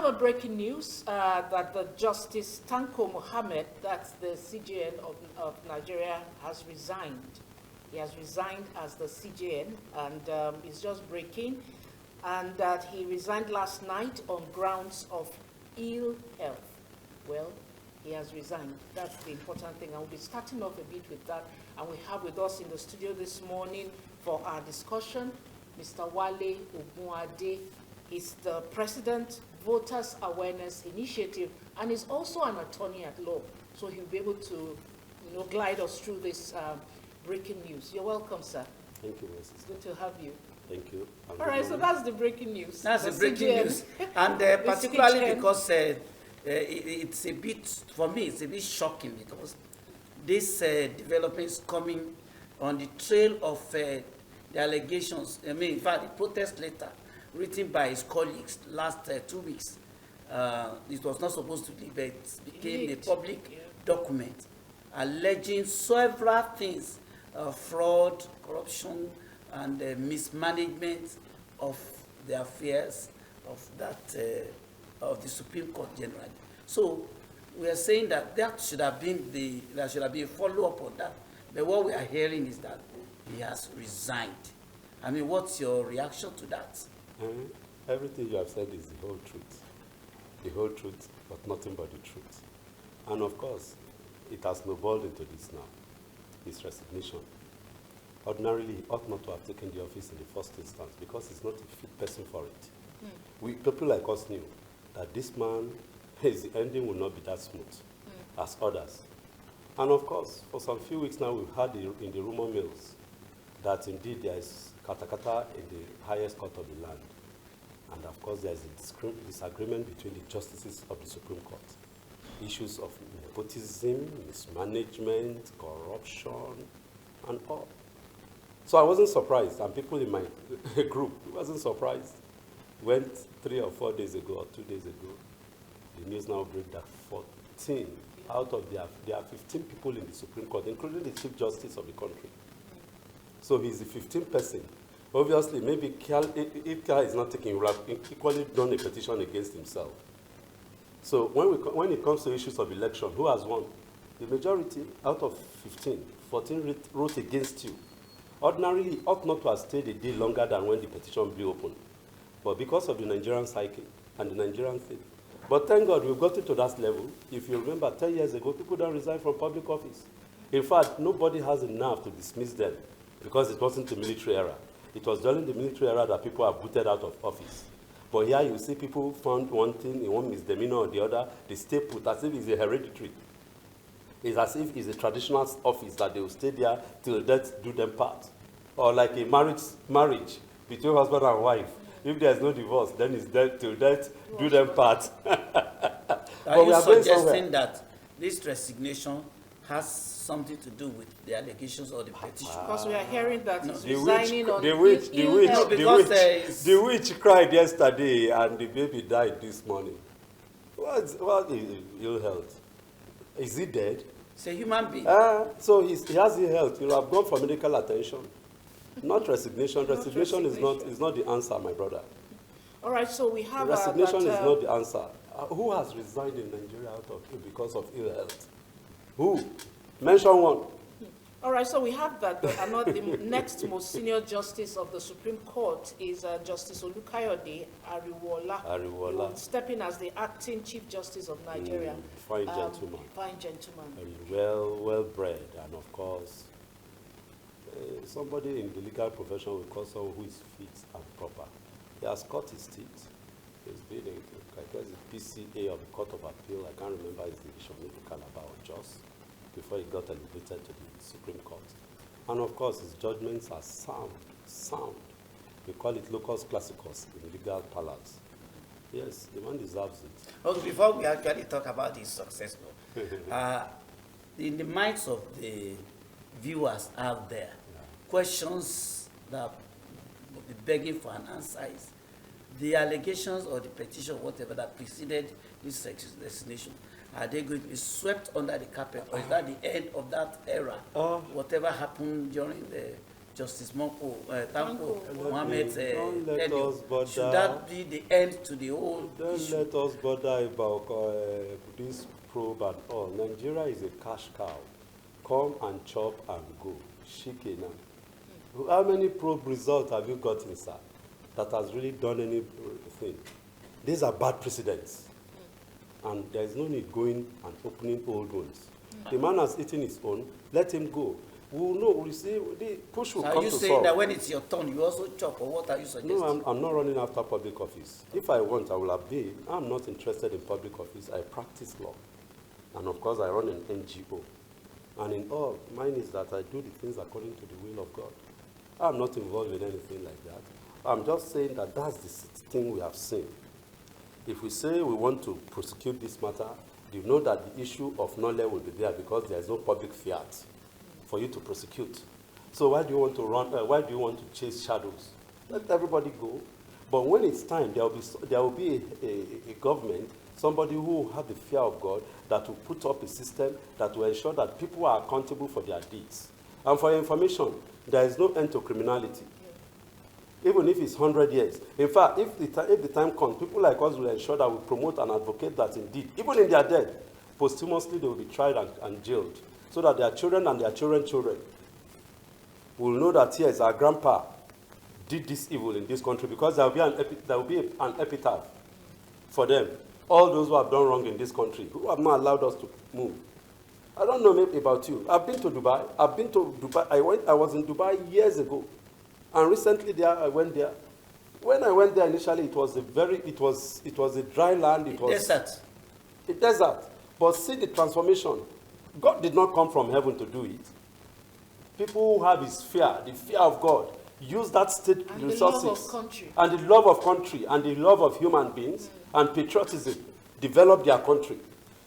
have a breaking news that the Justice Tanko Mohammed, that's the CJN of Nigeria, has resigned. He has resigned as the CJN, and it's just breaking, and that he resigned last night on grounds of ill health. Well, he has resigned. That's the important thing. And we'll be starting off a bit with that. And we have with us in the studio this morning for our discussion, Mr. Wale Ogunade. He's the President, Voters Awareness Initiative, and is also an attorney at law. So he'll be able to, glide us through this breaking news. You're welcome, sir. Thank you, Mrs. Good to have you. Thank you. All right, so that's the breaking news. That's the breaking CJN. news. And particularly because it's a bit, for me, it's a bit shocking because this development is coming on the trail of the allegations, in fact, the protest letter written by his colleagues last 2 weeks. It was not supposed to be, but it became a public document alleging several things, fraud, corruption, and mismanagement of the affairs of of the Supreme Court generally. So we are saying that there should have been a follow-up on that. But what we are hearing is that he has resigned. I mean, what's your reaction to that? Everything you have said is the whole truth. The whole truth, but nothing but the truth. And of course, it has snowballed into this now, his resignation. Ordinarily, he ought not to have taken the office in the first instance because he's not a fit person for it. People like us knew that this man, his ending will not be that smooth as others. And of course, for some few weeks now, we've heard in the rumor mills that indeed there is katakata in the highest court of the land. And of course, there is a disagreement between the justices of the Supreme Court. Issues of nepotism, mismanagement, corruption, and all. So I wasn't surprised, and people in my group wasn't surprised. When 3 or 4 days ago, or 2 days ago, the news now break that 14 out of there are 15 people in the Supreme Court, including the Chief Justice of the country. So he's the 15th person. Obviously, maybe if Kal is not taking, he would have equally done a petition against himself. So when it comes to issues of election, who has won? The majority out of 15, 14 wrote against you. Ordinarily, he ought not to have stayed a day longer than when the petition blew open. But because of the Nigerian psyche and the Nigerian thing. But thank God we've gotten to that level. If you remember, 10 years ago, people don't resign from public office. In fact, nobody has enough to dismiss them because it wasn't the military era. It was during the military era that people are booted out of office. But here you see people found one thing, in one misdemeanor or the other, they stay put as if it's a hereditary. It's as if it's a traditional office that they will stay there till death do them part. Or like a marriage between husband and wife. If there's no divorce, then it's death till death do them part. Are you suggesting that this resignation has something to do with the allegations or the petition? Because we are hearing that he's The resigning on the witch cried yesterday and the baby died this morning. What is ill health? Is he dead? It's a human being. So he has ill health. He'll have gone for medical attention. Not resignation. Resignation is not the answer, my brother. All right, so we have resignation is not the answer. Who has resigned in Nigeria because of ill health? Who? Mention one. All right, so we have that the next most senior justice of the Supreme Court is Justice Olukayode Ariwola, stepping as the acting Chief Justice of Nigeria. Fine gentleman. Fine gentleman. Well bred, and of course, somebody in the legal profession will call someone who is fit and proper. He has cut his teeth. He's been the PCA of the Court of Appeal. I can't remember his division, maybe Calabar or Jos, before he got elevated to the Supreme Court. And of course, his judgments are sound. We call it locus classicus in legal parlance. Yes, the man deserves it. Okay, before we actually talk about his success, in the minds of the viewers out there, questions that will be begging for an answer is the allegations or the petition, whatever that preceded this resignation, are they going to be swept under the carpet, or is that the end of that era? Whatever happened during the Justice Tanko Tanko. Mohammed Don't let tenure. us bother. Should that be the end to the whole Don't issue? let us bother about this probe and all. Nigeria is a cash cow. Come and chop and go. Shikena. How many probe results have you gotten, sir, that has really done anything? These are bad precedents. And there is no need going and opening old ones. The man has eaten his own. Let him go. We will know. We see the push will So are come you to saying solve. that when it's your turn, you also chop, or what are you suggesting? No, I'm not running after public office. If I want, I will have been. I'm not interested in public office. I practice law. And of course, I run an NGO. And in all, mine is that I do the things according to the will of God. I'm not involved in anything like that. I'm just saying that that's the thing we have seen. If we say we want to prosecute this matter, you know that the issue of knowledge will be there because there is no public fiat for you to prosecute. So why do you want to run? Why do you want to chase shadows? Let everybody go. But when it's time, there will be a government, somebody who will have the fear of God, that will put up a system that will ensure that people are accountable for their deeds. And for your information, there is no end to criminality. Even if it's 100 years. In fact, if the time comes, people like us will ensure that we promote and advocate that indeed, even in their death, posthumously they will be tried and jailed, so that their children and their children's children will know that, yes, our grandpa did this evil in this country, because there will be an epitaph for them. All those who have done wrong in this country, who have not allowed us to move. I don't know maybe about you. I've been to Dubai. I was in Dubai years ago. And recently there, I went there. When I went there initially, it was a dry land. It was desert. A desert. But see the transformation. God did not come from heaven to do it. People who have his fear, the fear of God, use that state and resources. The love of country. And the love of country and the love of human beings and patriotism, develop their country.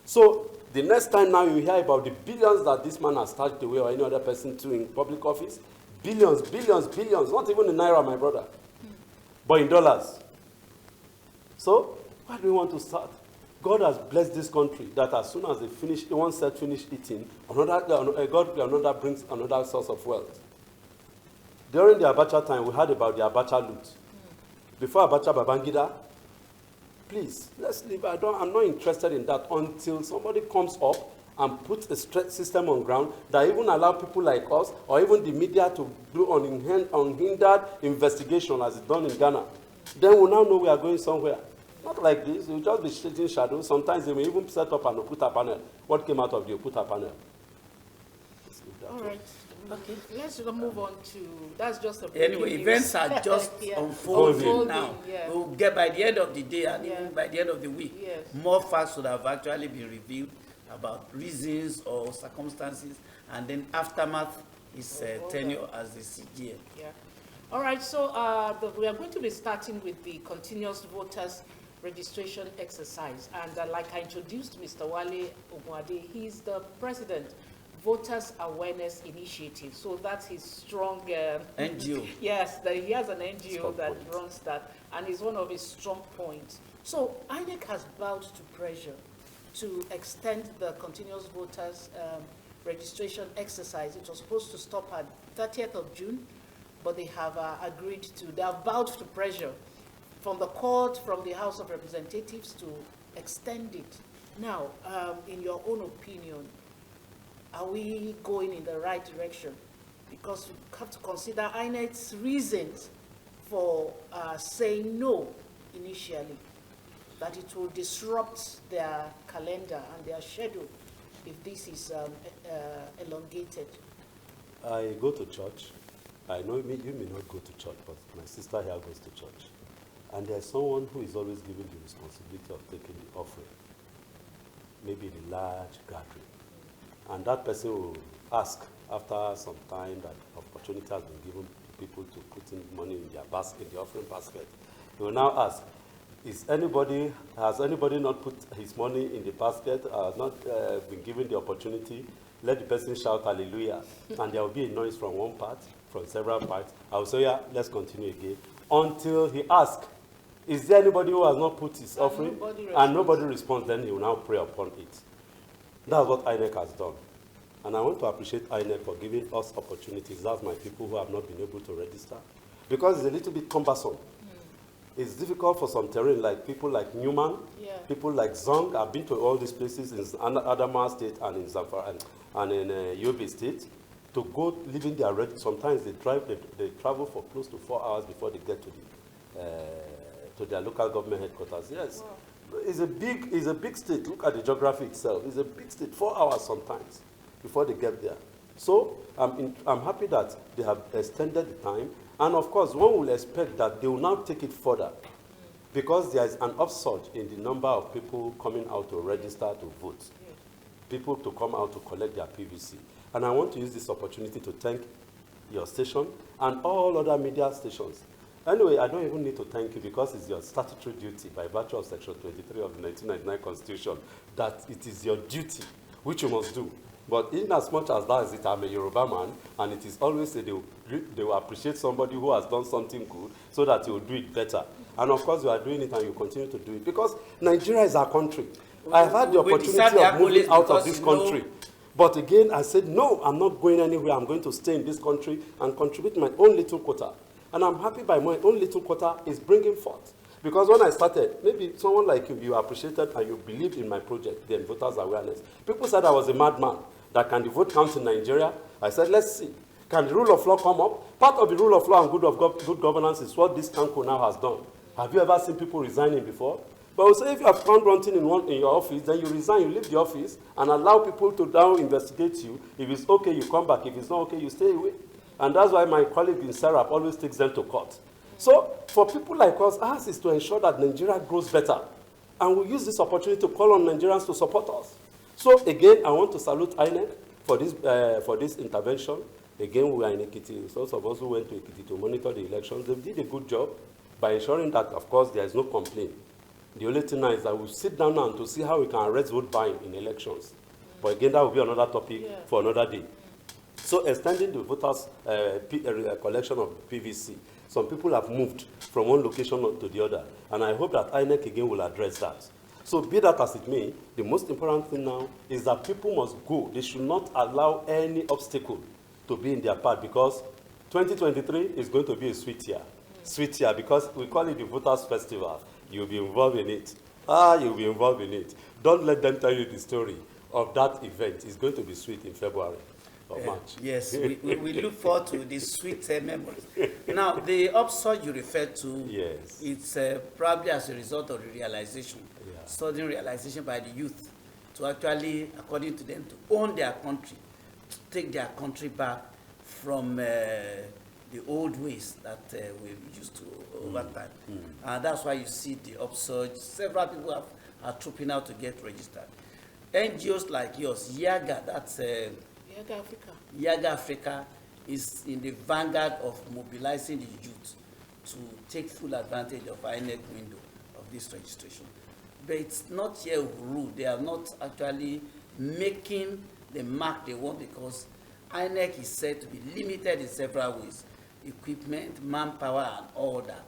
So the next time now you hear about the billions that this man has stashed away, or any other person too, in public office, billions, billions, billions, not even in naira, my brother, but in dollars. So why do we want to start? God has blessed this country that as soon as they finish, one set finish eating, another brings another source of wealth. During the Abacha time, we heard about the Abacha loot. Before Abacha, Babangida, please, let's leave. I'm not interested in that until somebody comes up and puts a system on ground that even allow people like us, or even the media, to do unhindered investigation as it's done in Ghana. Then we'll now know we are going somewhere. Not like this, you'll just be shooting shadows. Sometimes they may even set up an Okuta panel. What came out of the Okuta panel? All right. Okay. Let's move on to, that's just a Anyway, events are just unfolding now. Yeah. We'll get by the end of the day and Yeah. even by the end of the week, Yes. more facts would have actually been revealed about reasons or circumstances, and then aftermath is tenure as the CGN. Yeah. All right, so we are going to be starting with the continuous voters registration exercise. And like I introduced Mr. Wale Ogunade, he's the president, Voters Awareness Initiative. So that's his strong... NGO. Yes, he has an NGO Strong that point. runs that, and it's one of his strong points. So INEC has bowed to pressure to extend the continuous voters registration exercise. It was supposed to stop at 30th of June, but they have agreed to, they have bowed to pressure from the court, from the House of Representatives, to extend it. Now, in your own opinion, are we going in the right direction? Because we have to consider INEC's reasons for saying no initially, that it will disrupt their calendar and their schedule if this is elongated. I go to church. I know you may not go to church, but my sister here goes to church. And there's someone who is always given the responsibility of taking the offering, maybe in a large gathering. And that person will ask after some time that opportunity has been given to people to put in money in their basket, in the offering basket. He will now ask, has anybody not put his money in the basket, not been given the opportunity? Let the person shout hallelujah. And there will be a noise from one part, from several parts. I will say, yeah, let's continue again. Until he asks, is there anybody who has not put his offering? And nobody responds, then he will now pray upon it. That's what INEC has done. And I want to appreciate INEC for giving us opportunities. That's my people who have not been able to register. Because it's a little bit cumbersome. It's difficult for some terrain, like people like Newman, people like Zong. I've been to all these places in Adamawa State and in Zamfara and in Yobe State. To go living there already, sometimes they travel for close to 4 hours before they get to their local government headquarters. Yes, wow. It's a big state. Look at the geography itself. It's a big state. 4 hours sometimes before they get there. So I'm happy that they have extended the time. And of course, one will expect that they will now take it further because there is an upsurge in the number of people coming out to register to vote, people to come out to collect their PVC. And I want to use this opportunity to thank your station and all other media stations. Anyway, I don't even need to thank you because it's your statutory duty by virtue of Section 23 of the 1999 Constitution that it is your duty, which you must do. But in as much as that is it, I'm a Yoruba man, and it is always they will appreciate somebody who has done something good so that you will do it better. And of course, you are doing it and you continue to do it because Nigeria is our country. I've had the opportunity of moving out of this country. But again, I said, no, I'm not going anywhere. I'm going to stay in this country and contribute my own little quota. And I'm happy by my own little quota is bringing forth. Because when I started, maybe someone like you appreciated and you believed in my project, the voters awareness. People said I was a madman, that can the vote count in Nigeria? I said, let's see. Can the rule of law come up? Part of the rule of law and good governance is what this council now has done. Have you ever seen people resigning before? But we say if you have found one thing in your office, then you resign, you leave the office, and allow people to now investigate you. If it's okay, you come back. If it's not okay, you stay away. And that's why my colleague in Serap always takes them to court. So for people like us, ours is to ensure that Nigeria grows better. And we use this opportunity to call on Nigerians to support us. So again, I want to salute INEC for this intervention. Again, we are in Ekiti. Those of us who went to Ekiti to monitor the elections, they did a good job by ensuring that, of course, there is no complaint. The only thing now is that we'll sit down now to see how we can arrest vote buying in elections. But again, that will be another topic for another day. So extending the voters' collection of PVC, some people have moved from one location to the other, and I hope that INEC again will address that. So be that as it may, the most important thing now is that people must go. They should not allow any obstacle to be in their path because 2023 is going to be a sweet year. Sweet year because we call it the Voters' Festival. You'll be involved in it. You'll be involved in it. Don't let them tell you the story of that event. It's going to be sweet in February or March. Yes, we look forward to the sweet memories. Now, the upsurge you referred to, yes, it's probably as a result of the realization, sudden realization by the youth to actually, according to them, to own their country, to take their country back from the old ways that we used to over time. And that's why you see the upsurge. Several people are trooping out to get registered. NGOs like yours, YAGA, that's Yaga Africa. YAGA Africa is in the vanguard of mobilizing the youth to take full advantage of INEC window of this registration. But it's not yet ruled. They are not actually making the mark they want because INEC is said to be limited in several ways. Equipment, manpower, and all that.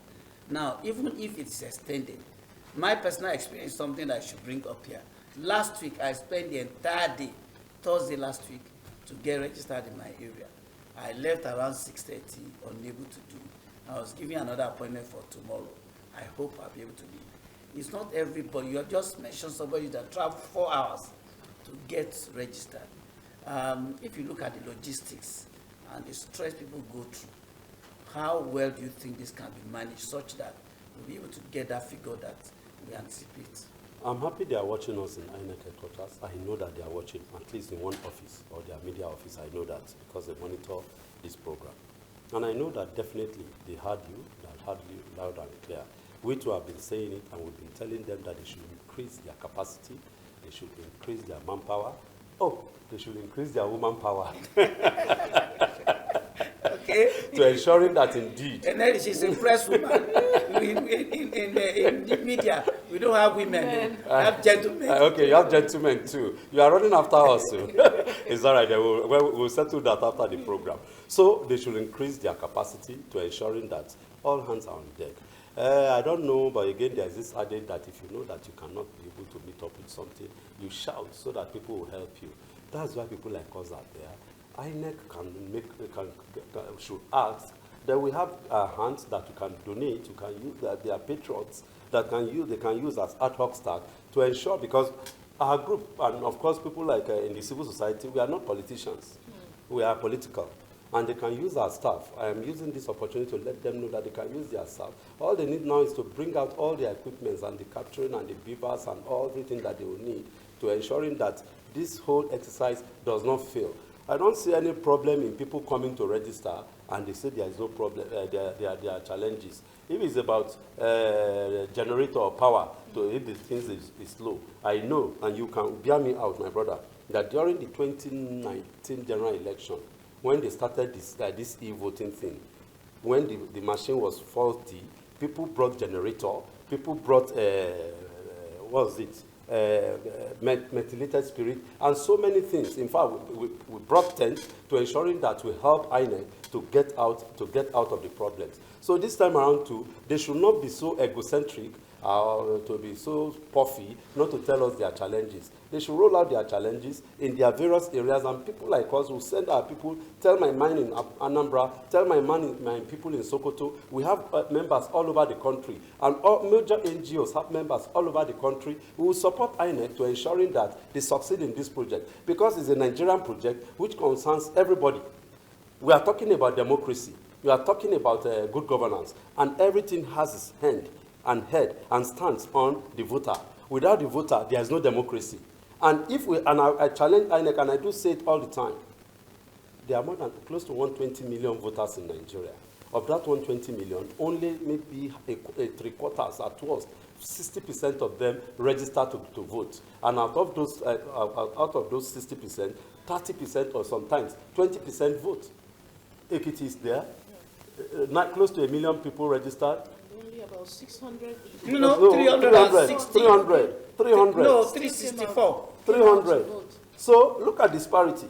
Now, even if it's extended, my personal experience is something that I should bring up here. Last week, I spent the entire day, Thursday last week, to get registered in my area. I left around 6:30, unable to do it. I was giving another appointment for tomorrow. I hope I'll be able to be. It's not everybody. You have just mentioned somebody that traveled 4 hours to get registered. If you look at the logistics and the stress people go through, how well do you think this can be managed such that we'll be able to get that figure that we anticipate? I'm happy they are watching us in INEC headquarters. I know that they are watching, at least in one office or their media office. I know that because they monitor this program. And I know that definitely they heard you, they heard you loud and clear. We too have been saying it and we've been telling them that they should increase their capacity, they should increase their manpower. Oh, they should increase their woman power. Okay. To ensuring that indeed. And then she's a press woman. In the media, we don't have women. We have gentlemen. Okay, you have gentlemen too. You are running after us. So. It's all right. We'll settle that after the program. So they should increase their capacity to ensuring that all hands are on deck. I don't know, but again, there's this adage that if you know that you cannot be able to meet up with something, you shout so that people will help you. That's why people like us are there. INEC should ask that we have hands that you can donate, you can use, that they are patrons that they can use as ad hoc staff to ensure, because our group, and of course people like in the civil society, we are not politicians. We are political. And they can use our staff. I am using this opportunity to let them know that they can use their staff. All they need now is to bring out all the equipments and the capturing and the beavers and everything that they will need to ensuring that this whole exercise does not fail. I don't see any problem in people coming to register and they say there is no problem, there are challenges. If it's about generator or power, if the things is low, I know, and you can bear me out, my brother, that during the 2019 general election, when they started this e-voting thing, when the machine was faulty, people brought generator, people brought, what was it? Methylated spirit, and so many things. In fact, we brought tents to ensuring that we help INEC to get out of the problems. So this time around too, they should not be so egocentric, to be so puffy, not to tell us their challenges. They should roll out their challenges in their various areas, and people like us will send our people, tell my man in Anambra, tell my people in Sokoto. We have members all over the country, and all major NGOs have members all over the country. We will support INEC to ensuring that they succeed in this project, because it's a Nigerian project which concerns everybody. We are talking about democracy. We are talking about good governance, and everything has its hand and head and stands on the voter. Without the voter, there is no democracy. And if we, and I challenge INEC, and I do say it all the time, there are more than close to 120 million voters in Nigeria. Of that 120 million, only maybe a three-quarters at worst, 60% of them register to vote. And out of those 60%, 30% or sometimes 20% vote. Ekiti is there, not close to 1 million people registered. Only about 600. No, 360. 300. No, 364. 300. So look at disparity.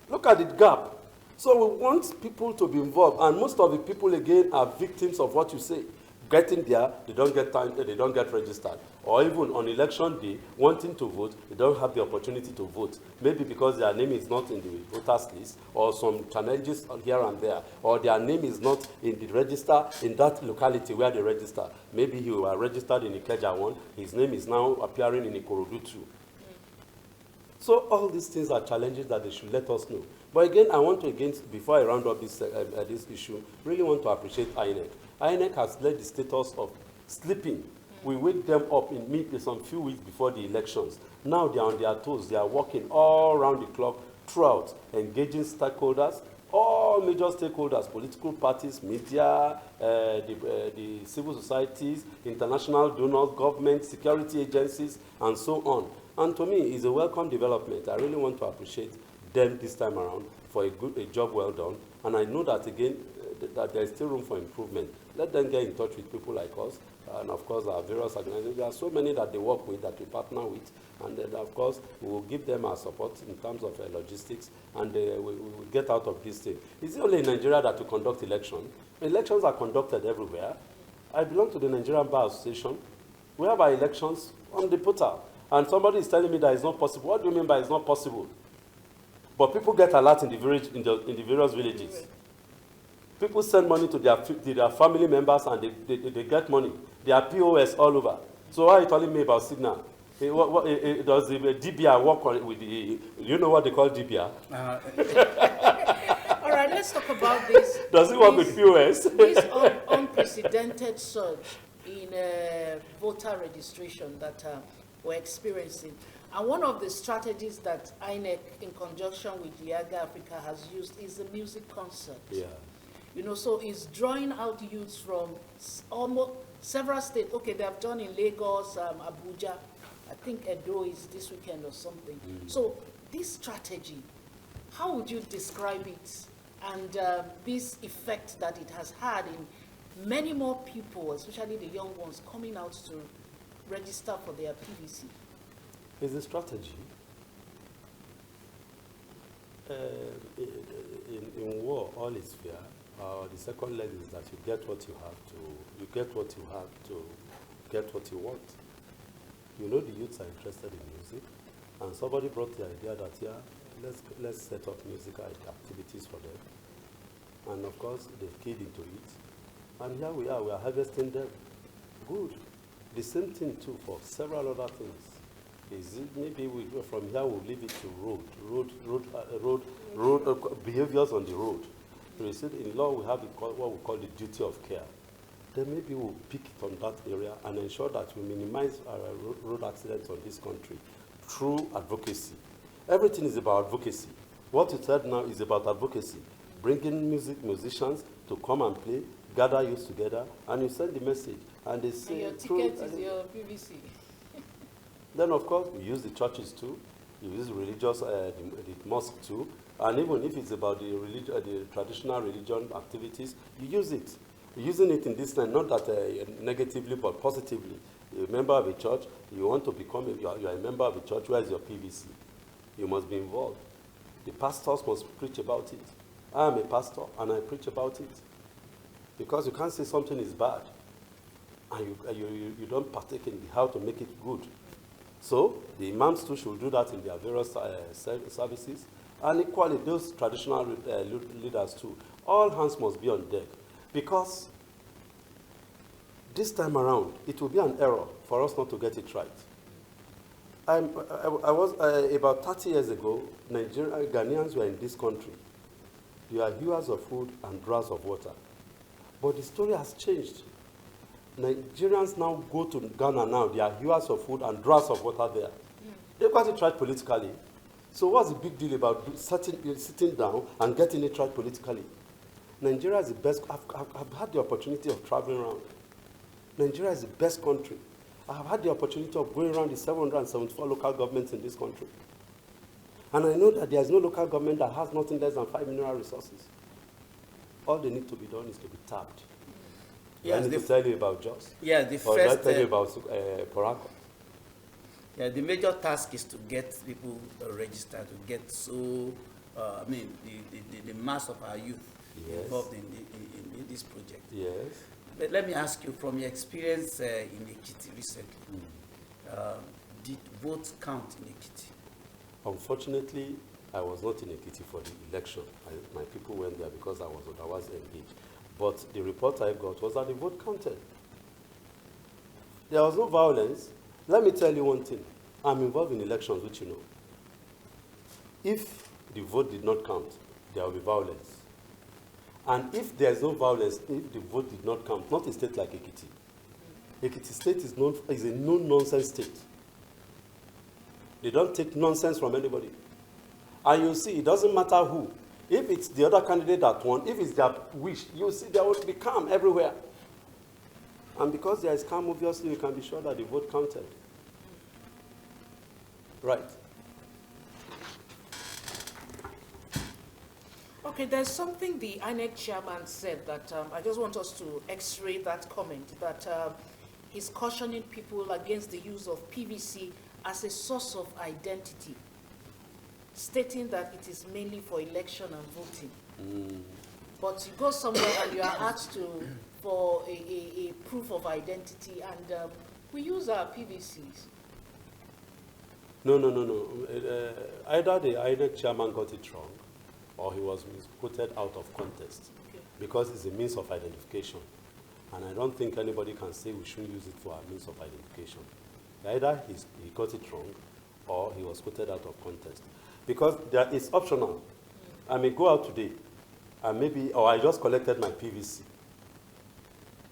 Look at the gap. So we want people to be involved, and most of the people again are victims of what you say. Getting there, they don't get time, they don't get registered. Or even on election day, wanting to vote, they don't have the opportunity to vote. Maybe because their name is not in the voters list, or some challenges here and there, or their name is not in the register in that locality where they register. Maybe he was registered in Ikeja 1, his name is now appearing in Ikorodu 2. So all these things are challenges that they should let us know. But again, I want to, before I round up this issue, really want to appreciate INEC. INEC has led the status of sleeping. We wake them up in some few weeks before the elections. Now they are on their toes. They are working all around the clock throughout, engaging stakeholders, all major stakeholders, political parties, media, the civil societies, international donors, government, security agencies, and so on. And to me, it's a welcome development. I really want to appreciate them this time around for a job well done. And I know that, again, that there is still room for improvement. Let them get in touch with people like us, and of course our various organizations. There are so many that they work with, that we partner with, and then of course we will give them our support in terms of logistics, and we will get out of this thing. It's only in Nigeria that we conduct elections. Elections are conducted everywhere. I belong to the Nigerian Bar Association. We have our elections on the portal, and somebody is telling me that it's not possible. What do you mean by it's not possible? But people get alert in the village, in the various villages. People send money to their family members, and they get money. They are POS all over. So why are you telling me about Signal? Does the DBR work on with the? You know what they call DBR? All right, let's talk about this. Does it work with POS? This unprecedented surge in voter registration that we're experiencing. And one of the strategies that INEC, in conjunction with Liaga Africa, has used is the music concert. Yeah. You know, so it's drawing out youths from almost several states. Okay, they have done in Lagos, Abuja. I think Edo is this weekend or something. So this strategy, how would you describe it? And this effect that it has had in many more people, especially the young ones, coming out to register for their PVC. It's a strategy. In war, all is fair. The second leg is that you get what you have to get what you want. You know, the youths are interested in music, and somebody brought the idea that, yeah, let's set up musical activities for them. And of course, they've keyed into it. And here we are harvesting them. Good. The same thing too for several other things. Is it maybe from here we'll leave it to behaviors on the road. You see, in law we have what we call the duty of care. Then maybe we'll pick it on that area and ensure that we minimize our road accidents on this country through advocacy. Everything is about advocacy. What you said now is about advocacy. Bringing musicians to come and play, gather youth together, and you send the message. And they say, and your ticket is your PVC. Then, of course, we use the churches too. You use religious, the mosque too. And even if it's about the traditional religion activities, you use it. You're using it in this time, not that negatively, but positively. You're a member of a church, you want to become, you are a member of a church, where is your PVC? You must be involved. The pastors must preach about it. I am a pastor, and I preach about it. Because you can't say something is bad, and you don't partake in how to make it good. So the imams too should do that in their various services. And equally, those traditional leaders too. All hands must be on deck. Because this time around, it will be an error for us not to get it right. I was about 30 years ago, Ghanaians were in this country. They are hewers of food and drawers of water. But the story has changed. Nigerians now go to Ghana now, they are hewers of food and drawers of water there. They've got it right politically. So what's the big deal about sitting down and getting it right politically? Nigeria is the best. I've had the opportunity of traveling around. Nigeria is the best country. I have had the opportunity of going around the 774 local governments in this country. And I know that there is no local government that has nothing less than 5 mineral resources. All they need to be done is to be tapped. Yes, I need to tell you about Jos. Yeah, the or first. Tell you about Porako. Yeah, the major task is to get people registered, to get the mass of our youth involved in this project. Yes. But let me ask you, from your experience in Ekiti recently, did votes count in Ekiti? Unfortunately, I was not in Ekiti for the election. My people went there because I was otherwise engaged. But the report I got was that the vote counted. There was no violence. Let me tell you one thing. I'm involved in elections, which you know. If the vote did not count, there will be violence. And if there is no violence, if the vote did not count, not a state like Ekiti. Ekiti state is a no-nonsense state. They don't take nonsense from anybody. And you see, it doesn't matter who. If it's the other candidate that won, if it's their wish, you see there will be calm everywhere. And because there is calm, obviously, you can be sure that the vote counted. Right. Okay, there's something the INEC chairman said that I just want us to x-ray that comment, that he's cautioning people against the use of PVC as a source of identity, stating that it is mainly for election and voting. But you go somewhere and you are asked for a proof of identity, and we use our PVCs. No. Either the INEC chairman got it wrong, or he was misquoted out of context, because it's a means of identification. And I don't think anybody can say we shouldn't use it for our means of identification. Either he got it wrong, or he was quoted out of context. Because it's optional. I may go out today, and or I just collected my PVC,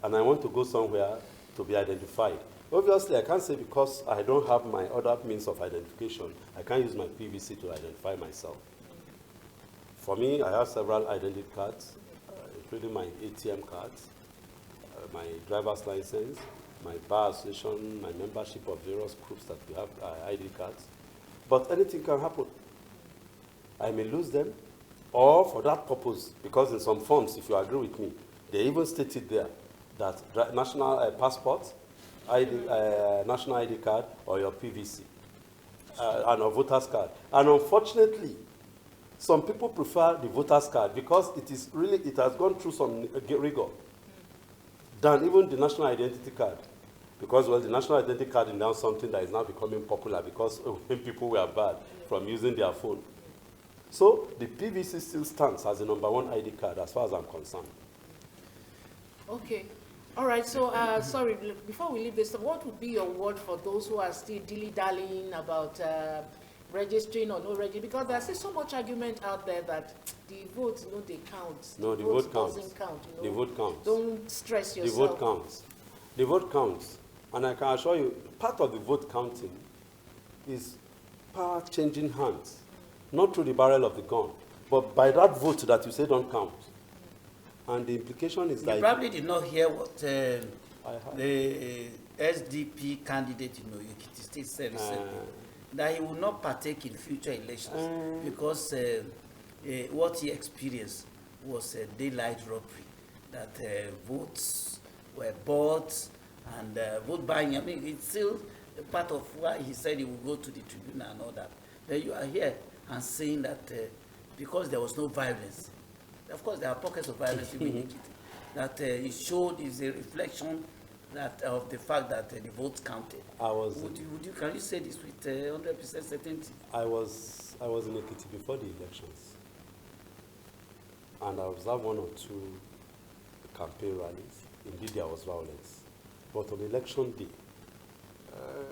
and I want to go somewhere to be identified. Obviously, I can't say because I don't have my other means of identification, I can't use my PVC to identify myself. For me, I have several identity cards, including my ATM cards, my driver's license, my bar association, my membership of various groups that we have ID cards. But anything can happen. I may lose them, or for that purpose, because in some forms, if you agree with me, they even stated there that national passport, national ID card, or your PVC, and a voter's card. And unfortunately, some people prefer the voter's card because it has gone through some rigor than even the national identity card. Because, well, the national identity card is now something that is now becoming popular because when people were banned from using their phone. So the PVC still stands as the #1 ID card as far as I'm concerned. Okay. All right. So, sorry, before we leave this, what would be your word for those who are still dilly-dallying about registering or no registering? Because there's still so much argument out there that the vote, they count. No, the vote counts. Doesn't count. The vote counts. Don't stress yourself. The vote counts. The vote counts. And I can assure you, part of the vote counting is power changing hands. Not through the barrel of the gun, but by that vote that you say don't count. And the implication is that... You probably did not hear what I the SDP candidate, Ekiti State said recently, that he will not partake in future elections because what he experienced was a daylight robbery, that votes were bought and vote buying. I mean, it's still a part of why he said he will go to the tribunal and all that. Then you are here and saying that because there was no violence, of course there are pockets of violence in Ekiti, that it showed is a reflection that of the fact that the votes counted. Can you say this with 100% certainty? I was in Ekiti before the elections, and I observed 1 or 2 campaign rallies. Indeed, there was violence. But on election day,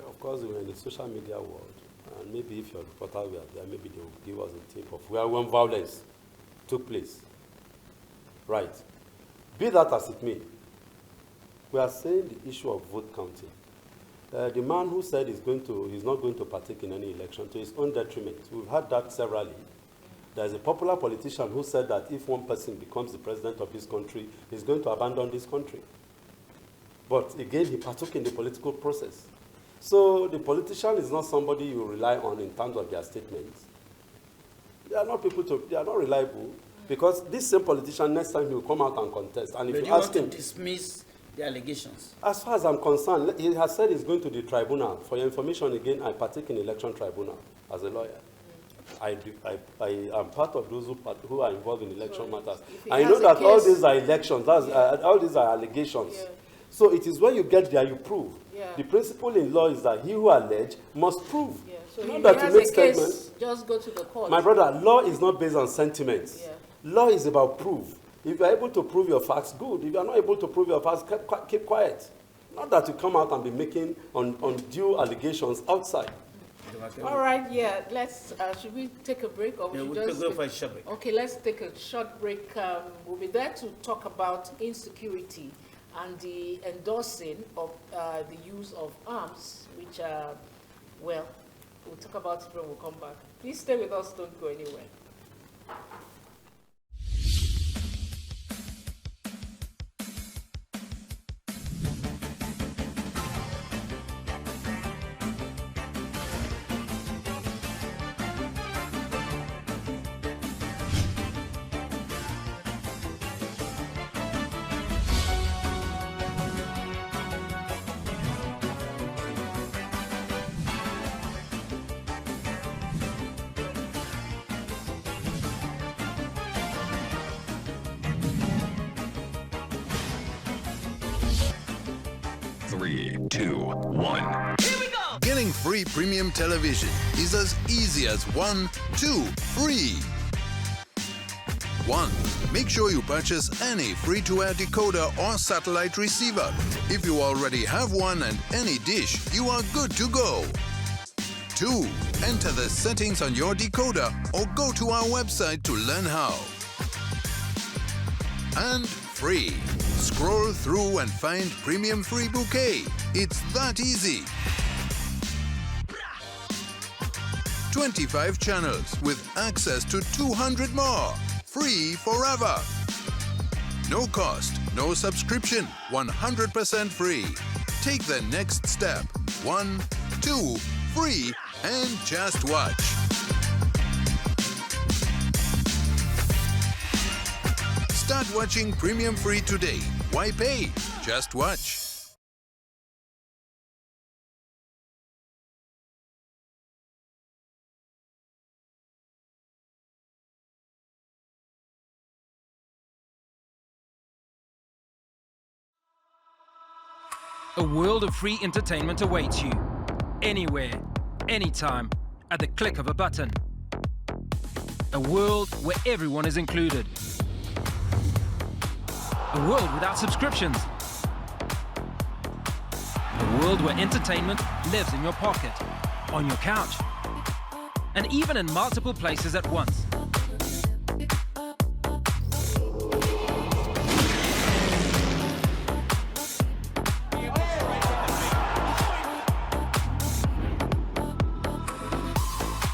of course, we were in the social media world, and maybe if your reporter were there, maybe they will give us a tip of where when violence took place. Right. Be that as it may, we are saying the issue of vote counting. The man who said he's not going to partake in any election to his own detriment, we've had that severally. There's a popular politician who said that if one person becomes the president of this country, he's going to abandon this country. But again, he partook in the political process. So the politician is not somebody you rely on in terms of their statements. They are not reliable, because this same politician, next time he will come out and contest. And if you ask him, to dismiss the allegations? As far as I'm concerned, he has said he's going to the tribunal. For your information, again, I partake in election tribunal as a lawyer. I am part of those who are involved in election matters. I know that all these are elections, all these are allegations. Yeah. So it is when you get there, you prove. Yeah. The principle in law is that he who alleges must prove. Yeah. So not that you make statements. Just go to the court. My brother, law is not based on sentiments. Yeah. Law is about proof. If you are able to prove your facts, good. If you are not able to prove your facts, keep quiet. Not that you come out and be making undue allegations outside. All right, yeah. Let's. Should we take a break, or we'll go for a short break? Okay, let's take a short break. We'll be there to talk about insecurity and the endorsing of the use of arms, which we'll talk about it when we come back. Please stay with us. Don't go anywhere. Three, two, one. Here we go! Getting free premium television is as easy as 1, 2, free. 1. Make sure you purchase any free-to-air decoder or satellite receiver. If you already have one and any dish, you are good to go. 2. Enter the settings on your decoder or go to our website to learn how. And 3. Scroll through and find Premium Free Bouquet. It's that easy. 25 channels with access to 200 more. Free forever. No cost, no subscription, 100% free. Take the next step. 1, 2, free, and just watch. Start watching Premium Free today. Why pay? Just watch. A world of free entertainment awaits you. Anywhere, anytime, at the click of a button. A world where everyone is included. A world without subscriptions. A world where entertainment lives in your pocket, on your couch, and even in multiple places at once.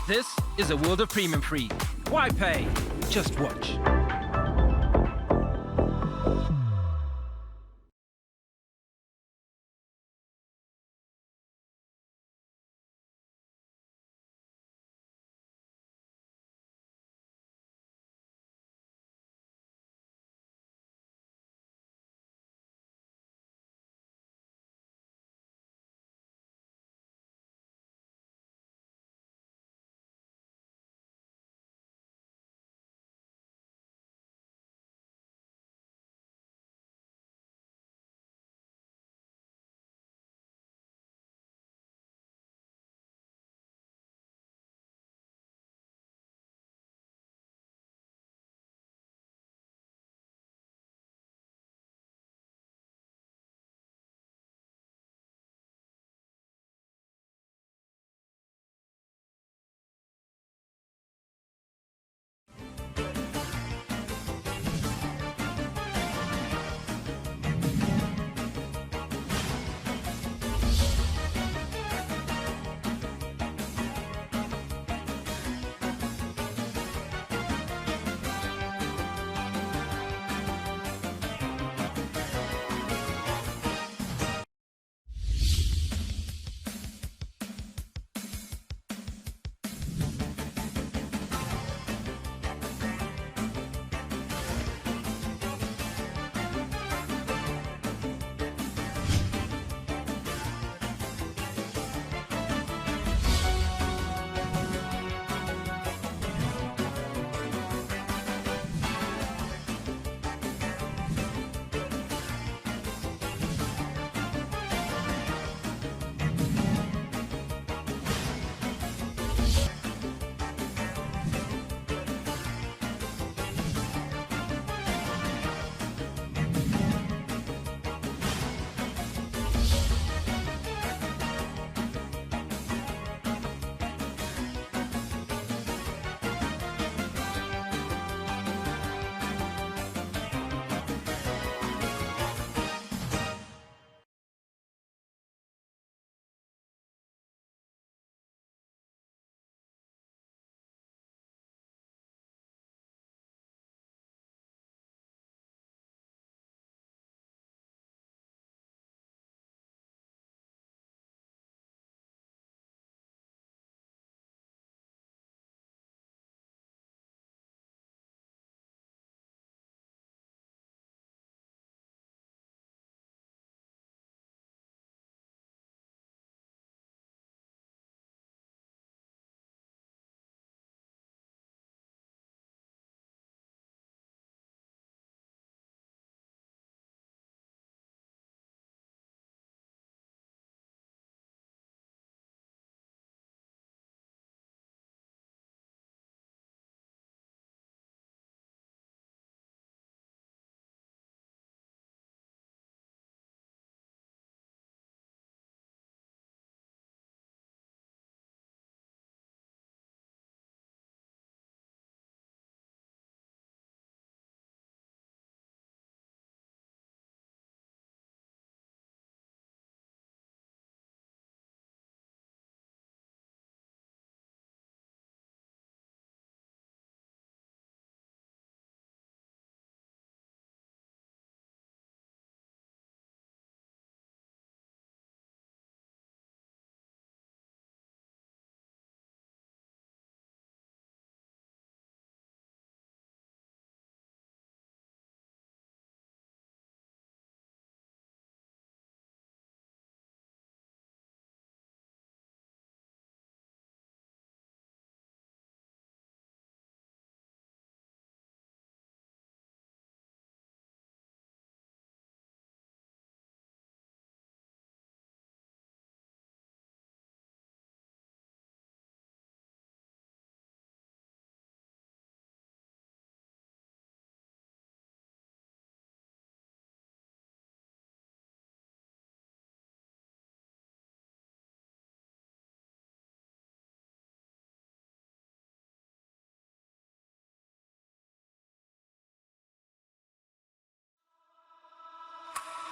This is a world of premium free. Why pay? Just watch.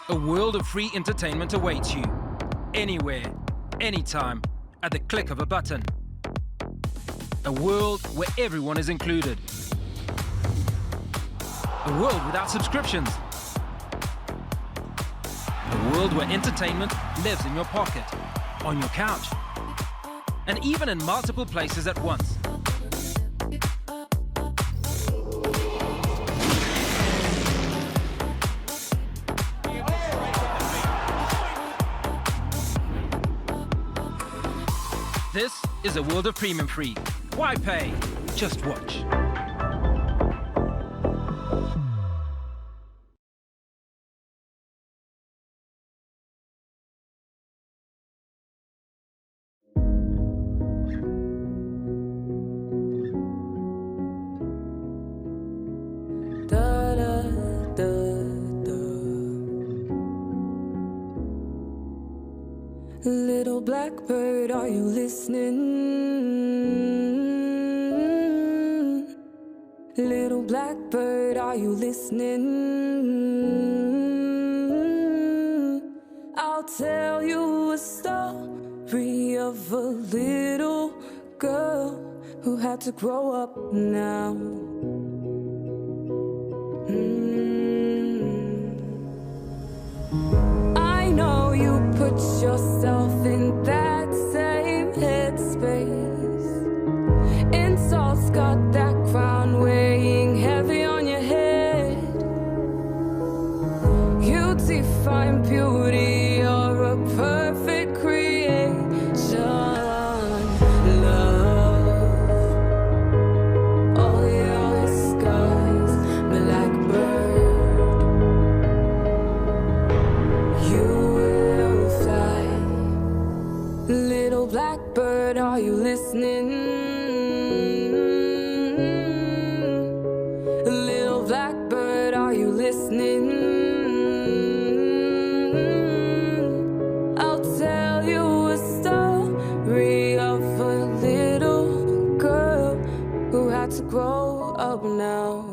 A world of free entertainment awaits you. Anywhere, anytime, at the click of a button. A world where everyone is included. A world without subscriptions. A world where entertainment lives in your pocket, on your couch, and even in multiple places at once. This is a world of premium free. Why pay? Just watch. Little blackbird, are you listening? Little blackbird, are you listening? I'll tell you a story of a little girl who had to grow up now. I know you put yourself in that same headspace. Insults got that crown weighing heavy on your head. You define beauty, you're a perfect creation. Love, all your skies, blackbird. You will fly. Little blackbird, are you listening? Little blackbird, are you listening? I'll tell you a story of a little girl who had to grow up now.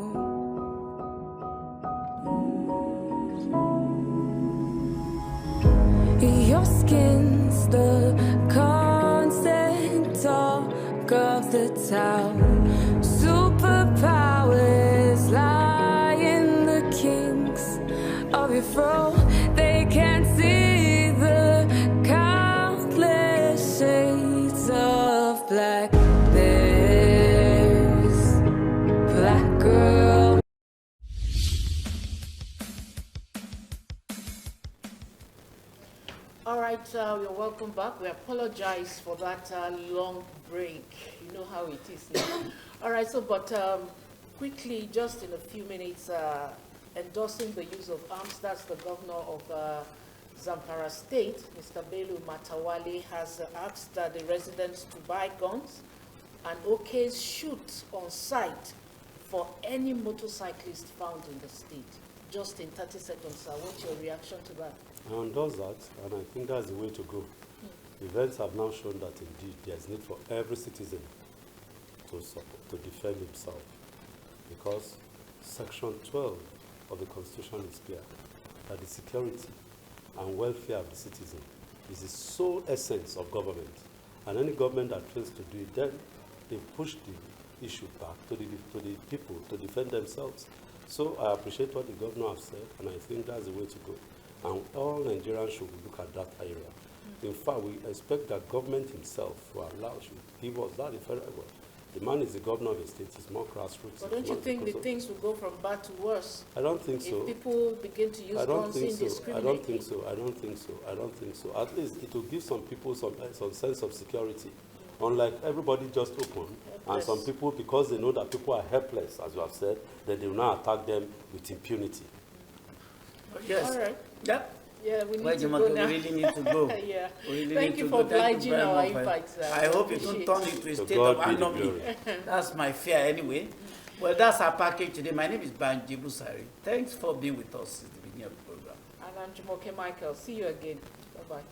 Your skin's the constant talk of the town. Superpowers lie in the kinks of your fro. They can't see the countless shades of black. There's black girl. All right, you're welcome back. We apologize for that long break. You know how it is now. All right, so but quickly, just in a few minutes, endorsing the use of arms, that's the governor of Zamfara State, Mr. Bello Matawale, has asked the residents to buy guns and okays shoot on site for any motorcyclist found in the state. Just in 30 seconds, sir, what's your reaction to that? I endorse that, and I think that's the way to go. Events have now shown that indeed there's need for every citizen to support, to defend himself, because Section 12 of the Constitution is clear that the security and welfare of the citizen is the sole essence of government. And any government that fails to do it, then they push the issue back to the people to defend themselves. So I appreciate what the governor has said, and I think that's the way to go. And all Nigerians should look at that area. In fact, we expect that government himself should give us that the federal government. The man is the governor of the state, he's more grassroots. But don't you think the things will go from bad to worse? I don't think so. If people begin to use guns indiscriminately? I don't think so. At least it will give some people some sense of security. Unlike everybody just open, and some people, because they know that people are helpless, as you have said, then they will not attack them with impunity. Yes. All right. Yeah. Yeah, we need Well, to go now. we really need to go. Yeah. We really Thank need you to for go. Thank obliging you very our much. invite. I hope you Appreciate don't turn into a To state God of be the anarchy. glory. That's my fear anyway. Well, that's our package today. My name is Banji Busari. Thanks for being with us at the beginning of the program. And I'm Jumoke Michael. See you again. Bye-bye.